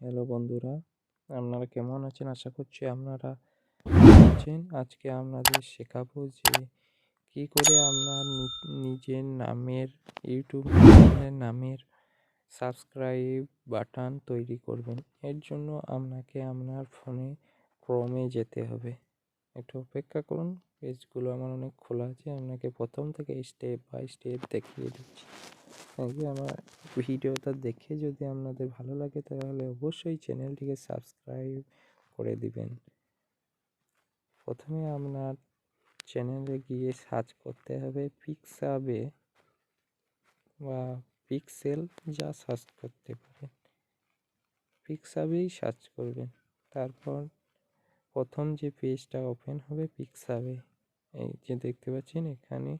Hello বন্ধুরা, আপনারা কেমন আছেন? আশা করছি আপনারা ভালো আছেন। আজকে আপনাদের শেখাবো যে কি করে আপনার নিজের নামের ইউটিউব চ্যানেলের নামের সাবস্ক্রাইব বাটন তৈরি করবেন। এর জন্য আপনাকে আপনার ফোনে ক্রোমে যেতে হবে। একটু অপেক্ষা করুন, পেজগুলো আমার অনেক খোলা আছে। আপনাকে প্রথম থেকে স্টেপ বাই স্টেপ দেখিয়ে দিচ্ছি। আগে আমার ভিডিওটা দেখে যদি আপনাদের ভালো লাগে তাহলে অবশ্যই চ্যানেলটিকে সাবস্ক্রাইব করে দিবেন। প্রথমে আপনার চ্যানেলে গিয়ে সার্চ করতে হবে পিক্সাবে বা পিক্সেল, যা সার্চ করতে পারেন, পিক্সাবেই সার্চ করবেন। তারপর প্রথম যে পেজটা ওপেন হবে পিক্সাবে, এই যে দেখতে পাচ্ছেন এখানে।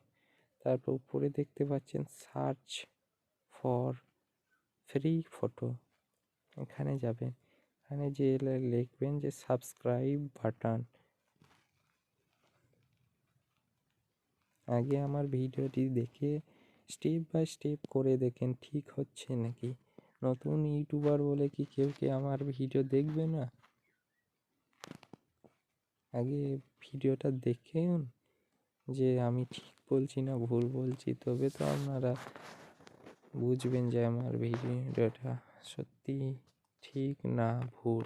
তারপর উপরে দেখতে পাচ্ছেন সার্চ ফর ফ্রি ফটো, এখানে যাবেন। এখানে যে লিখবেন যে সাবস্ক্রাইব বাটন। আগে আমার ভিডিওটি দেখে স্টেপ বাই স্টেপ করে দেখেন ঠিক হচ্ছে নাকি। নতুন ইউটিউবার বলে কি কেউ আমার ভিডিও দেখবে না? আগে ভিডিওটা দেখেন যে আমি ঠিক বলছি না ভুল বলছি, তবে তো আপনারা বুঝবেন যে আমার ভিডিওটা সত্যি ঠিক না ভুল।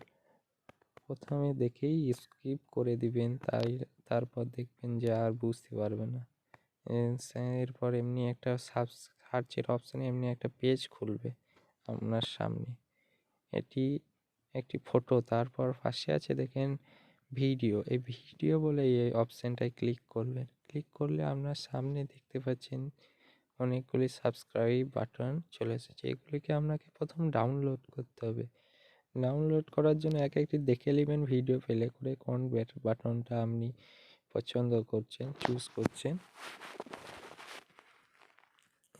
প্রথমে দেখেই স্কিপ করে দিবেন, তারপর দেখবেন যে আর বুঝতে পারবে না। এরপর এমনি একটা সার্চের অপশানে এমনি একটা পেজ খুলবে আপনার সামনে। এটি একটি ফটো, তারপর পাশে আছে দেখেন ভিডিও। এই ভিডিও বলে এই অপশানটায় ক্লিক করবেন। ক্লিক করলে আপনার সামনে দেখতে পাচ্ছেন অনেকগুলি সাবস্ক্রাইব বাটন চলে এসেছে। এগুলিকে আপনাকে প্রথম ডাউনলোড করতে হবে। ডাউনলোড করার জন্য এক একটি দেখে নেবেন ভিডিও প্লে করে কোন বাটনটা আপনি পছন্দ করছেন, চুজ করছেন।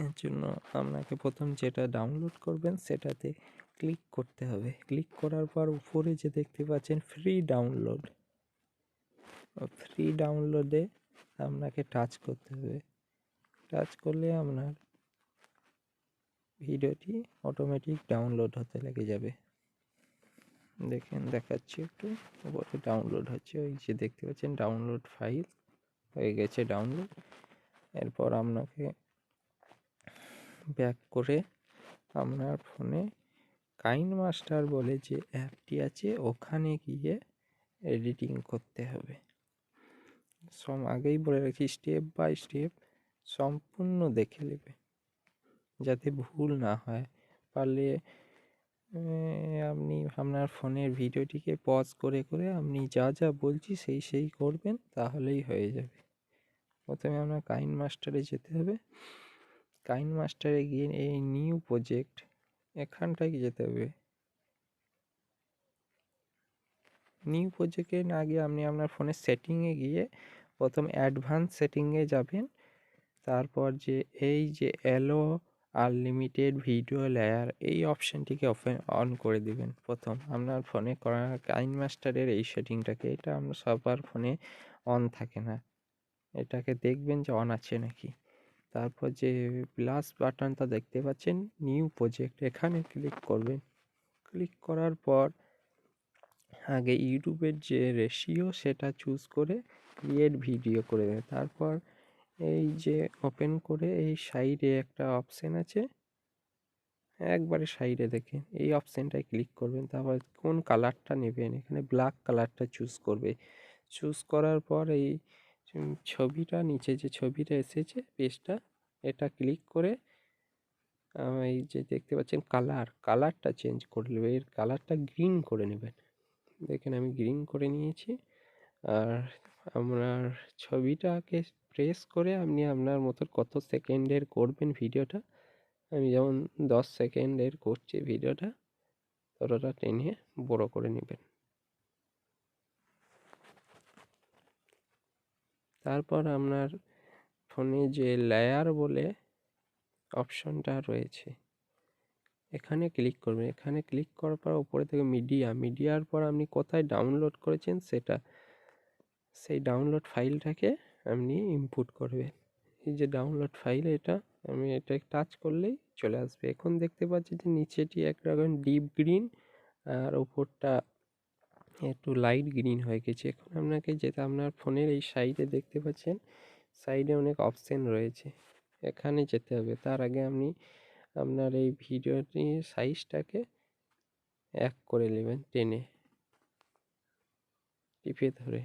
এর জন্য আপনাকে প্রথম যেটা ডাউনলোড করবেন সেটাতে ক্লিক করতে হবে। ক্লিক করার পর উপরে যে দেখতে পাচ্ছেন ফ্রি ডাউনলোড, ফ্রি ডাউনলোডে আপনাকে টাচ করতে হবে। টাচ করলে আপনার ভিডিওটি অটোমেটিক ডাউনলোড হতে লেগে যাবে। দেখেন দেখাচ্ছি একটু, উপরে ডাউনলোড হচ্ছে। ওই যে দেখতে পাচ্ছেন ডাউনলোড ফাইল হয়ে গেছে ডাউনলোড। এরপর আপনাকে ব্যাক করে আপনার ফোনে কাইনমাস্টার বলে যে অ্যাপটি আছে ওখানে গিয়ে এডিটিং করতে হবে। আগেই বলে রাখি, স্টেপ বাই স্টেপ সম্পূর্ণ দেখে নেবে যাতে ভুল না হয়। পারলে আপনি আপনার ফোনের ভিডিওটিকে পজ করে করে আপনি যা যা বলছি সেই করবেন, তাহলেই হয়ে যাবে। প্রথমে আপনার কাইনমাস্টারে যেতে হবে। কাইনমাস্টারে গিয়ে এই নিউ প্রজেক্ট এখানটায় যেতে হবে। নিউ প্রজেক্টে না গিয়ে আপনি আপনার ফোনের সেটিংয়ে গিয়ে প্রথম অ্যাডভান্স সেটিংয়ে যাবেন। তারপর যে এই যে এলো আনলিমিটেড ভিডিও লেয়ার, এই অপশানটিকে অন করে দিবেন। প্রথম আপনার ফোনে করা কাইনমাস্টারের এই সেটিংটাকে, এটা আপনার সবার ফোনে অন থাকে না, এটাকে দেখবেন যে অন আছে নাকি। তারপর যে প্লাস বাটনটা দেখতে পাচ্ছেন নিউ প্রজেক্ট, এখানে ক্লিক করবেন। ক্লিক করার পর আগে ইউটিউবের যে রেশিও সেটা চুজ করে ক্রিয়েট ভিডিও করে দেবে। তারপর এই যে ওপেন করে এই সাইডে একটা অপশান আছে, একবারে সাইডে দেখেন এই অপশানটায় ক্লিক করবেন। তারপর কোন কালারটা নেবেন, এখানে ব্ল্যাক কালারটা চুজ করবে। চুজ করার পর এই ছবিটা নিচে যে ছবিটা এসেছে পেজটা, এটা ক্লিক করে এই যে দেখতে পাচ্ছেন কালারটা চেঞ্জ করে নেবে। এর কালারটা গ্রিন করে নেবেন। দেখেন আমি গ্রিন করে নিয়েছি। আর আপনার ছবিটাকে প্রেস করে আপনি আপনার মতো কত সেকেন্ডের করবেন ভিডিওটা, আমি যেমন 10 সেকেন্ডের করছি ভিডিওটা, ততটা টেনে বড় করে নেবেন। তারপর আপনার ফোনে যে লেয়ার বলে অপশনটা রয়েছে এখানে ক্লিক করবেন। এখানে ক্লিক করার পর উপরে থেকে মিডিয়ার পর আপনি কোথায় ডাউনলোড করেছেন সেই ডাউনলোড ফাইলটাকে আপনি ইনপুট করবেন। এই যে ডাউনলোড ফাইল, এটা টাচ করলেই চলে আসবে। এখন দেখতে পাচ্ছি যে নিচেটি একরকম ডিপ গ্রিন আর ওপরটা একটু লাইট গ্রিন হয়ে গেছে। এখন আপনাকে যেটা আপনার ফোনের এই সাইডে দেখতে পাচ্ছেন, সাইডে অনেক অপশন রয়েছে, এখানে যেতে হবে। তার আগে আপনি আপনার এই ভিডিওটির সাইজটাকে 1 করে নেবেন, টেনে টিপে ধরে।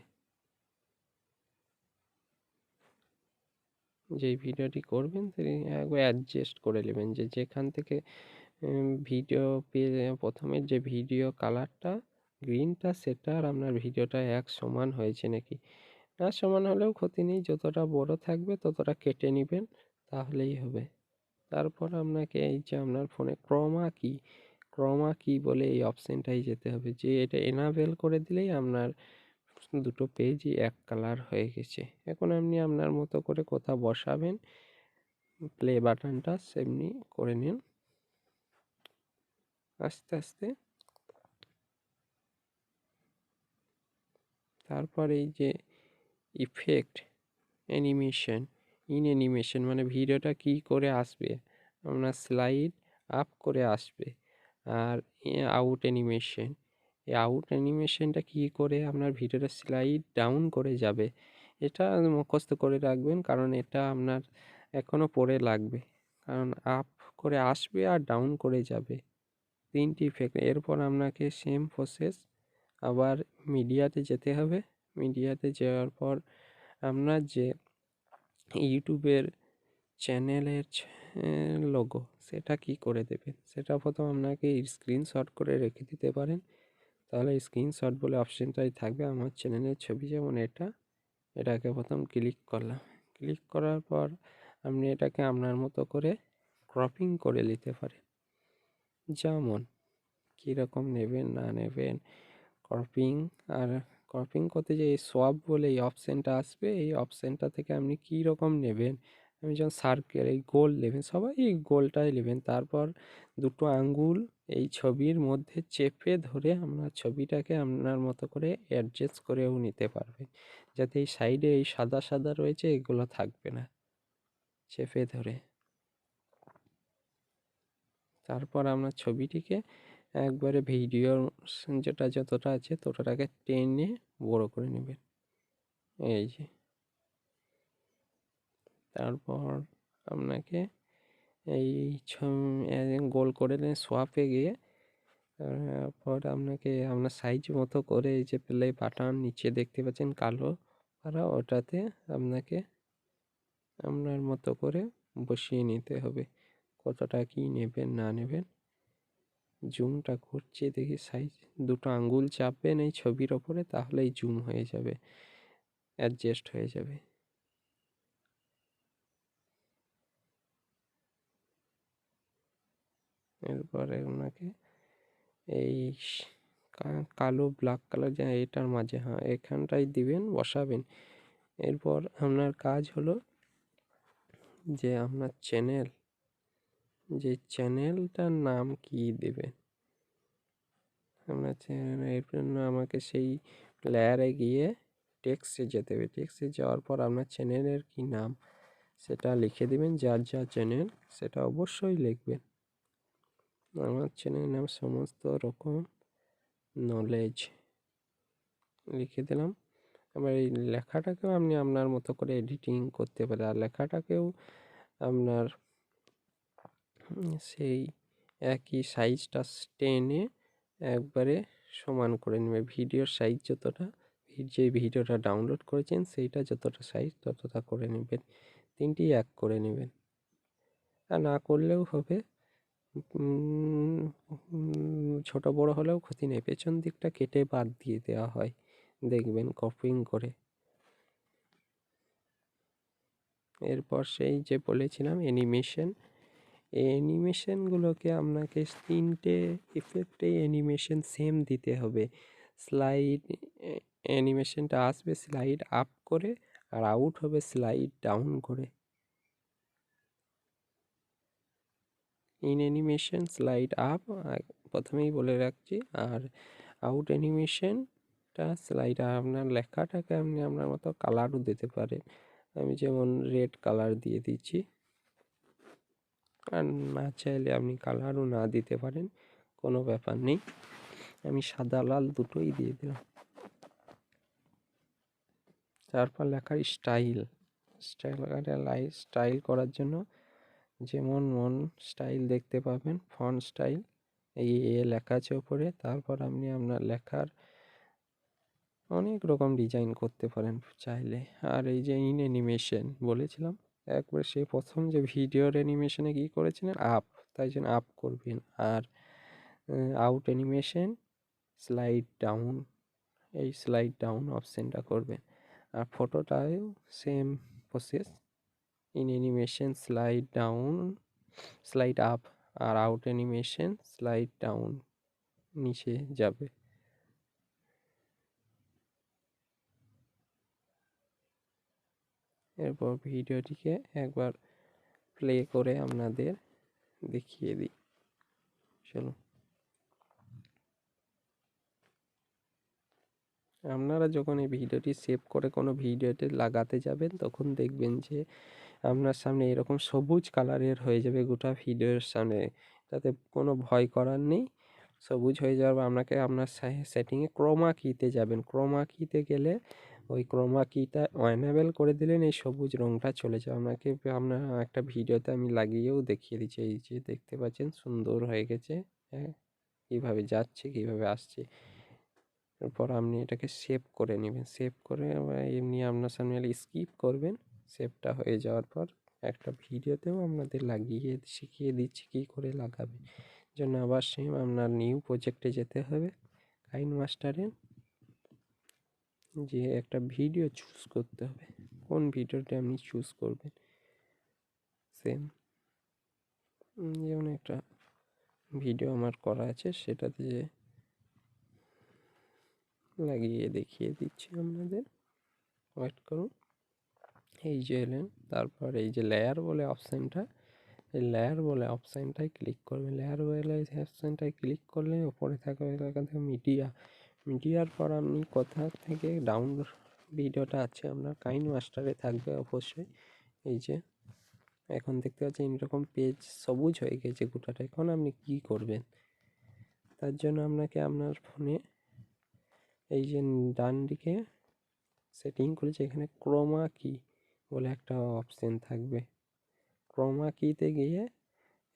যেই ভিডিওটি করবেন একবার অ্যাডজাস্ট করে নেবেন, যে যেখান থেকে ভিডিও প্রথমের যে ভিডিও কালারটা গ্রিনটা, সেটা আর আপনার ভিডিওটা এক সমান হয়েছে নাকি। না সমান হলেও ক্ষতি নেই, যতটা বড় থাকবে ততটা কেটে নেবেন, তাহলেই হবে। তারপর আপনাকে এই যে আপনার ফোনে ক্রমা কি বলে এই অপশানটাই যেতে হবে, যে এটা এনাবেল করে দিলেই আপনার দুটো পেজই এক কালার হয়ে গেছে। এখন আপনি আপনার মতো করে কোথাও বসাবেন, প্লে বাটনটা সেমনি করে নিন আস্তে আস্তে। তারপর এই যে ইফেক্ট অ্যানিমেশন মানে ভিডিওটা কি করে আসবে, আপনার স্লাইড আপ করে আসবে। আর আউট অ্যানিমেশনটা কি করে আপনার ভিডিওটা স্লাইড ডাউন করে যাবে, এটা মুখস্থ করে রাখবেন, কারণ এটা আপনার এখনও পরে লাগবে। কারণ আপ করে আসবে আর ডাউন করে যাবে, 3টি ইফেক্ট। এরপর আপনাকে সেম প্রসেস আবার মিডিয়াতে যেতে হবে। মিডিয়াতে যাওয়ার পর আপনার যে ইউটিউবের চ্যানেলের লোগো, সেটা কি করে দেবেন, সেটা প্রথম আপনাকে স্ক্রিনশট করে রেখে দিতে পারেন, তাহলে স্ক্রিনশট বলে অপশানটাই থাকবে। আমার চ্যানেলের ছবি যেমন এটাকে প্রথম ক্লিক করলাম। ক্লিক করার পর আপনি এটাকে আপনার মতো করে ক্রপিং করে নিতে পারেন, যেমন কীরকম নেবেন না নেবেন। ক্রপিং করতে যে সোয়াপ বলে এই অপশানটা আসবে, এই অপশানটা থেকে আপনি কী রকম নেবেন। আমি যেমন সার্কেল, এই গোল নেবেন, সবাই এই গোলটাই নেবেন। তারপর দুটো আঙ্গুল এই ছবির মধ্যে চেপে ধরে আপনার ছবিটাকে আপনার মতো করে অ্যাডজাস্ট করেও নিতে পারবেন, যাতে এই সাইডে এই সাদা সাদা রয়েছে এগুলো থাকবে না, চেপে ধরে। তারপর আপনার ছবিটিকে একবারে ভিডিওর যেটা যতটা আছে ততটাকে টেনে বড় করে নেবেন, এই যে। তারপর আপনাকে এই গোল করে নিয়ে সোয়াপে গিয়ে তারপর আপনাকে আপনার সাইজ মতো করে এই যে প্লে বাটন নিচে দেখতে পাচ্ছেন কালো আর ওটাতে আপনাকে আপনার মতো করে বসিয়ে নিতে হবে, কতটা কি নেবেন না নেবেন। জুমটা করছি দেখি, সাইজ দুটো আঙ্গুল চাপবেন এই ছবির ওপরে, তাহলেই জুম হয়ে যাবে, অ্যাডজাস্ট হয়ে যাবে। এরপরে ওনাকে এই কালো ব্ল্যাক কালার যা এটার মাঝে, হ্যাঁ এখানটাই দিবেন, বসাবেন। এরপর আপনার কাজ হলো যে আপনার চ্যানেলটার নাম কি দেবেন। আপনার চ্যানেল এর জন্য আমাকে সেই প্লেয়ারে গিয়ে টেক্সটে যেতে হবে। টেক্সটে যাওয়ার পর আপনার চ্যানেলের কি নাম সেটা লিখে দেবেন, যার যা চ্যানেল সেটা অবশ্যই লিখবেন। আমার চ্যানেলের নাম সমস্ত রকম নলেজ লিখে দিলাম। এবার এই লেখাটাকেও আপনি আপনার মতো করে এডিটিং করতে পারেন, আর লেখাটাকেও আপনার সেই একই সাইজটা টেনে একবারে সমান করে নেবে, ভিডিওর সাইজ যতটা, যে ভিডিওটা ডাউনলোড করেছেন সেইটা যতটা সাইজ ততটা করে নেবেন, 3টি এক করে নেবেন। আর না করলেও হবে, ছোট বড় হলেও ক্ষতি নেই, পেছন দিকটা কেটে বাদ দিয়ে দেওয়া হয়, দেখবেন ক্রপিং করে। এরপর সেই যে বলেছিলাম এই অ্যানিমেশনগুলোকে আপনাকে 3টে ইফেক্টে অ্যানিমেশন সেম দিতে হবে। স্লাইড অ্যানিমেশনটা আসবে স্লাইড আপ করে, আর আউট হবে স্লাইড ডাউন করে। ইন অ্যানিমেশন স্লাইড আপ প্রথমেই বলে রাখছি, আর আউট অ্যানিমেশনটা স্লাইড। আর আপনার লেখাটাকে আপনি আপনার মতো কালারও দিতে পারেন, আমি যেমন রেড কালার দিয়ে দিচ্ছি, আর না চাইলে আপনি কালারও না দিতে পারেন, কোনো ব্যাপার নেই। আমি সাদা লাল দুটোই দিয়ে দিলাম। তারপর লেখার স্টাইল করার জন্য যেমন মন স্টাইল দেখতে পাবেন, ফন্ট স্টাইল এই লেখা আছে ওপরে। তারপর আপনি আপনার লেখার অনেক রকম ডিজাইন করতে পারেন চাইলে। আর এই যে ইন অ্যানিমেশন বলেছিলাম একবার, সেই প্রথম যে ভিডিওর অ্যানিমেশনে কী করেছিলেন আপ, তাই জন্য আপ করবেন। আর আউট অ্যানিমেশন স্লাইড ডাউন, এই স্লাইড ডাউন অপশানটা করবেন। আর ফটোটাও same process, in animation slide down, slide up, আর আউট অ্যানিমেশন স্লাইড ডাউন নিচে যাবে। এরপর ভিডিওটিকে একবার প্লে করে আপনাদের দেখিয়ে দিই। চলো, আপনারা যখন এই ভিডিওটি সেভ করে কোনো ভিডিওতে লাগাতে যাবেন তখন দেখবেন যে আপনার সামনে এরকম সবুজ কালারের হয়ে যাবে গোটা ভিডিওর সামনে। তাতে কোনো ভয় করার নেই। সবুজ হয়ে যাওয়ার আপনাকে আপনার সেটিংয়ে ক্রোমা কিতে যাবেন। ক্রোমা কিতে গেলে ওই ক্রোমা কিটা এনেবল করে দিলেন, এই সবুজ রঙটা চলে যাবে। আপনার একটা ভিডিওতে আমি লাগিয়েও দেখিয়ে দিচ্ছি। এই যে দেখতে পাচ্ছেন সুন্দর হয়ে গেছে, হ্যাঁ, কীভাবে যাচ্ছে কীভাবে আসছে। এরপর আপনি এটাকে সেভ করে নেবেন। সেভ করে এমনি আপনার সামনে স্কিপ করবেন। সেভটা হয়ে যাওয়ার পর একটা ভিডিওতেও আপনাদের লাগিয়ে শিখিয়ে দিচ্ছি কী করে লাগাবেন। জন্য আবার সেম আপনার নিউ প্রজেক্টে যেতে হবে। কাইনমাস্টারে যে একটা ভিডিও চুজ করতে হবে, কোন ভিডিওটা আপনি চুজ করবেন। সেম যেমন একটা ভিডিও আমার করা আছে, সেটাতে যে লাগিয়ে দেখিয়ে দিচ্ছি আপনাদের, ওয়েট করুন। এই যে এলেন, তারপর এই যে লেয়ার বলে অপশানটা, এই লেয়ার বলে অপশানটায় ক্লিক করবেন। লেয়ার বলে অপশানটায় ক্লিক করলে ওপরে থাকবে এখান থেকে মিডিয়ার পর আপনি কোথা থেকে ডাউনলোড ভিডিওটা আছে আপনার কাইনমাস্টারে থাকবে অবশ্যই। এই যে এখন দেখতে পাচ্ছেন এরকম পেজ সবুজ হয়ে গেছে গোটাটা। এখন আপনি কি করবেন, তার জন্য আপনাকে আপনার ফোনে এই যে ডান দিকে সেটিং করেছে, এখানে ক্রোমা কি বলে একটা অপশান থাকবে। ক্রোমা কিতে গিয়ে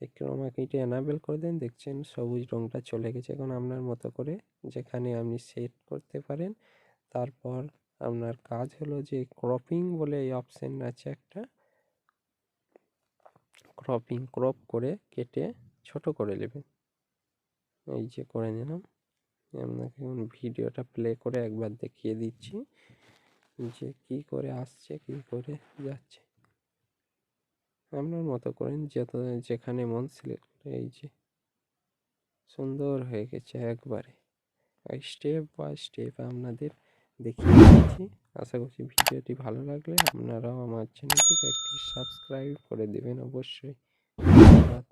এই ক্রোমা কিটা এনাবেল করে দেন, দেখছেন সবুজ রঙটা চলে গেছে। এখন আপনার মতো করে যেখানে আপনি সেট করতে পারেন। তারপর আপনার কাজ হলো যে ক্রপিং বলে এই অপশান আছে একটা, ক্রপ করে কেটে ছোট করে নেবেন। এই যে করে নিলাম। আপনাকে ভিডিওটা প্লে করে একবার দেখিয়ে দিচ্ছি যে কি করে আসছে কি করে যাচ্ছে। আপনার মতো করেন, যেখানে মন সিলেক্ট করে। এই যে সুন্দর হয়ে গেছে একবারে। স্টেপ বাই স্টেপ আপনাদের দেখিয়ে দিচ্ছি। আশা করছি ভিডিওটি ভালো লাগলে আপনারাও আমার চ্যানেলটিকে একটি সাবস্ক্রাইব করে দেবেন অবশ্যই। ধন্যবাদ।